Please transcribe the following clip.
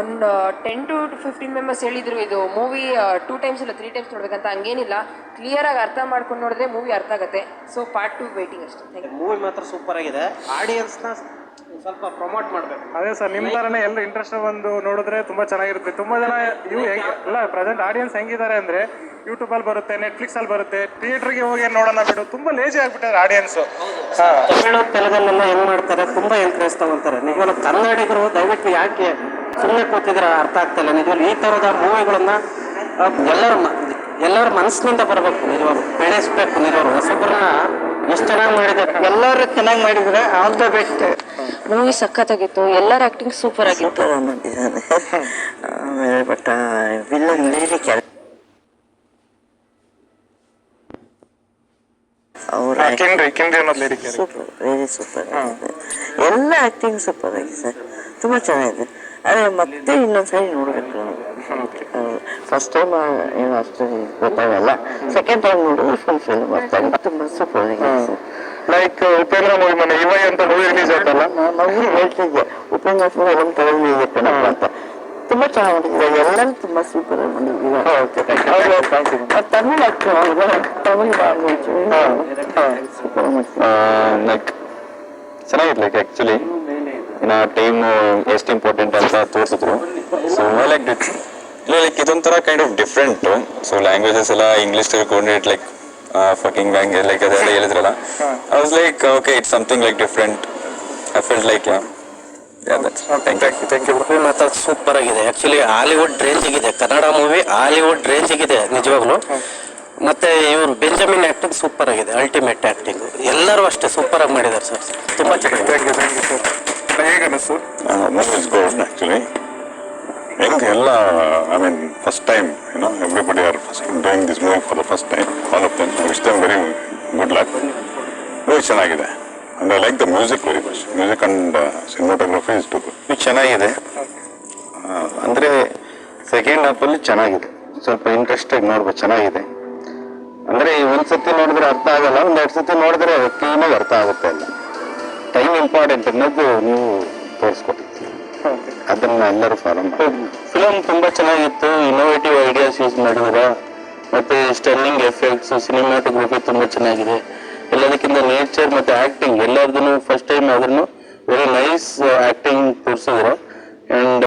ಒಂದು 10 to 15 members ಹೇಳಿದ್ರು ಇದು ಮೂವಿ 2 ಟೈಮ್ಸ್ ಇಲ್ಲ 3 ಟೈಮ್ಸ್ ನೋಡ್ಬೇಕಂತ. ಹಂಗೇನಿಲ್ಲ, ಕ್ಲಿಯರಾಗಿ ಅರ್ಥ ಮಾಡ್ಕೊಂಡು ನೋಡಿದ್ರೆ ಮೂವಿ ಅರ್ಥ ಆಗುತ್ತೆ. ಸೊ ಪಾರ್ಟ್ 2 ವೇಟಿಂಗ್ ಅಷ್ಟೇ. ಮೂವಿ ಮಾತ್ರ ಸೂಪರ್ ಆಗಿದೆ. ಆಡಿಯನ್ಸ್ನ ಸ್ವಲ್ಪ ಪ್ರಮೋಟ್ ಮಾಡಬೇಕು. ಅದೇ ಸರ್, ನಿಮ್ಮ ಥರನೇ ಎಲ್ಲ ಇಂಟ್ರೆಸ್ಟ್ ಬಂದು ನೋಡಿದ್ರೆ ತುಂಬ ಚೆನ್ನಾಗಿರುತ್ತೆ. ತುಂಬ ಜನ ಎಲ್ಲ ಪ್ರೆಸೆಂಟ್ ಆಡಿಯನ್ಸ್ ಹೆಂಗಿದ್ದಾರೆ ಅಂದರೆ ಯೂಟ್ಯೂಬಲ್ಲಿ ಬರುತ್ತೆ, ನೆಟ್ಫ್ಲಿಕ್ಸಲ್ಲಿ ಬರುತ್ತೆ, ಥಿಯೇಟ್ರಿಗೆ ಹೋಗಿ ನೋಡೋಣ ಬಿಡು, ತುಂಬ ಲೇಜಿ ಆಗಿಬಿಟ್ಟಾರೆ ಆಡಿಯನ್ಸು. ತಮಿಳು ತೆಲುಗಲ್ಲೆಲ್ಲ ಹೆಂಗೆ ಮಾಡ್ತಾರೆ, ತುಂಬ ಇಂಟ್ರೆಸ್ಟ್ ತಗೊಳ್ತಾರೆ. ನಿಜವಾಗ್ಲೂ ಕನ್ನಡಿಗರು ದಯವಿಟ್ಟು ಯಾಕೆ ಸುಮ್ಮನೆ ಕೂತಿದ್ರೆ ಅರ್ಥ ಆಗ್ತಾಯಿಲ್ಲ. ನಿಜವಾಗ್ಲೂ ಈ ಥರದ ಮೂವಿಗಳನ್ನ ಎಲ್ಲರ ಮನಸ್ಸಿನಿಂದ ಬರಬೇಕು, ನಿಜವಾಗ್ಲೂ ಬೆಳೆಸ್ಬೇಕು. ನಿಜವಾಗ್ಲೂ ಹೊಸಬ್ರನ್ನ ಎಷ್ಟು ಚೆನ್ನಾಗಿ ಮಾಡಿದ್ದಾರೆ, ಎಲ್ಲರೂ ಚೆನ್ನಾಗಿ ಮಾಡಿದ್ರೆ ಆಲ್ ದ ಬೆಸ್ಟ್. ಮೂವಿ ಸಖತ್ತಾಗಿತ್ತು, ಎಲ್ಲರ ಆಕ್ಟಿಂಗ್ ಸೂಪರ್ ಆಗಿತ್ತು. ಆಮೇಲೆ ಬಟ್ ವಿಲ್ಲನ್ ಲೇಡಿ ಅವ್ರ ಸೂಪರ್, ವೆರಿ ಸೂಪರ್ ಆಗಿದೆ. ಎಲ್ಲ ಆಕ್ಟಿಂಗ್ ಸೂಪರ್ ಆಗಿದೆ ಸರ್, ತುಂಬ ಚೆನ್ನಾಗಿದೆ. ಅದೇ ಮತ್ತೆ ಇನ್ನೊಂದ್ಸರಿ ನೋಡಬೇಕು. ಫಸ್ಟ್ ಟೈಮ್ ಏನು ಅಷ್ಟು ಗೊತ್ತಾಗಲ್ಲ, ಸೆಕೆಂಡ್ ಟೈಮ್ ನೋಡಿದ್ರೆ ಫುಲ್ ಫಿಲ್ಮ್ ಬರ್ತಾರೆ. ತುಂಬ ಸೂಪರ್ ಆಗಿದೆ ಸರ್. ಲೈಕ್ ಉಪೇಂದ್ರ ಮೂವಿ ಮೊನ್ನೆ ಇವಾಗ ಅಂತ ಮೂವಿ ರಿಲೀಸ್ ಆಯ್ತಲ್ಲ, ನಾವು ಹೇಳ್ತಿದ್ದೆ ಉಪೇಂದ್ರ ಫಿಲ್ಮ್ ತಗೊಂಡಿದ್ದೆ ಕಣಪ್ಪ ಅಂತ. ತುಂಬ ಚೆನ್ನಾಗಿ ಮಾಡಿದ್ದಾರೆ, ಎಲ್ಲರೂ ತುಂಬ ಸೂಪರ್ ಆಗಿ ಮಾಡಿದ್ದಾರೆ. Tamil actor Tamil language super ಮಾಡ್ತಾರೆ. ಲೈಕ್ ಚೆನ್ನಾಗಿತ್ತು. ಲೈಕ್ ಆ್ಯಕ್ಚುಲಿ ಇನ್ನು ಟೈಮ್ ಎಷ್ಟು ಇಂಪಾರ್ಟೆಂಟ್ ಅಂತ ತೋರಿಸಿದ್ರು. So I like it. ಇಲ್ಲ ಲೈಕ್ ಇದೊಂಥರ kind of different. So languages ಎಲ್ಲ ಇಂಗ್ಲೀಷ್ ತಿಳ್ಕೊಂಡಿಟ್ ಲೈಕ್ ಫಕಿಂಗ್ ಲ್ಯಾಂಗ್ವೇಜ್ ಲೈಕ್ ಅದೆಲ್ಲ ಹೇಳಿದ್ರಲ್ಲ, I was like okay it's something like different. I felt like thank you. Movie ಮಾತ್ರ ಸೂಪರ್ ಆಗಿದೆ. ಆ್ಯಕ್ಚುಲಿ ಹಾಲಿವುಡ್ ರೇಂಜಿಗಿದೆ, Kannada movie Hollywood ರೇಂಜಿಗಿದೆ ನಿಜವಾಗ್ಲೂ. ಮತ್ತೆ ಇವರು ಬೆಂಜಮಿನ್ ಆ್ಯಕ್ಟಿಂಗ್ ಸೂಪರ್ ಆಗಿದೆ, ಅಲ್ಟಿಮೇಟ್ ಆ್ಯಕ್ಟಿಂಗ್. ಎಲ್ಲರೂ ಅಷ್ಟೇ ಸೂಪರ್ ಆಗಿ ಮಾಡಿದ್ದಾರೆ ಸರ್, ತುಂಬ ಚೆನ್ನಾಗಿದೆ. ಆ್ಯಕ್ಚುಲಿ ಎಲ್ಲ I mean first time everybody are first doing this movie for the first time. All of them wish them very good luck. Movie ಚೆನ್ನಾಗಿದೆ. And I like the music very much. Music and cinematography is too good. ಚೆನ್ನಾಗಿದೆ ಅಂದರೆ second ಹಾಫಲ್ಲಿ ಚೆನ್ನಾಗಿದೆ, ಸ್ವಲ್ಪ ಇಂಟ್ರೆಸ್ಟಾಗಿ ನೋಡ್ಬೋದು, ಚೆನ್ನಾಗಿದೆ. ಅಂದರೆ ಒಂದ್ಸತಿ ನೋಡಿದ್ರೆ ಅರ್ಥ ಆಗಲ್ಲ, ಒಂದೆರಡು ಸತಿ ನೋಡಿದ್ರೆ ಕ್ಲೀನಾಗಿ ಅರ್ಥ ಆಗುತ್ತೆ. ಎಲ್ಲ ಟೈಮ್ ಇಂಪಾರ್ಟೆಂಟ್ ಅನ್ನೋದು ನೀವು ತೋರಿಸ್ಕೊಟ್ಟಿರ್ತೀವಿ, ಅದನ್ನು ಎಲ್ಲರೂ ಫಾಲೋ ಮಾಡಿ. ಫಿಲಮ್ ತುಂಬ ಚೆನ್ನಾಗಿತ್ತು, ಇನ್ನೋವೇಟಿವ್ ಐಡಿಯಾಸ್ ಯೂಸ್ ಮಾಡಿದ್ರೆ, ಮತ್ತು ಸ್ಟನ್ನಿಂಗ್ ಎಫೆಕ್ಟ್ಸ್, ಸಿನಿಮಾಟೋಗ್ರಫಿ ತುಂಬ ಚೆನ್ನಾಗಿದೆ. ಎಲ್ಲದಕ್ಕಿಂತ ನೇಚರ್ ಮತ್ತು ಆ್ಯಕ್ಟಿಂಗ್ ಎಲ್ಲರದೂ ಫಸ್ಟ್ ಟೈಮ್ ಆದ್ರೂ ವೆರಿ ನೈಸ್ ಆ್ಯಕ್ಟಿಂಗ್ ತೋರಿಸಿದ್ರು. ಆ್ಯಂಡ್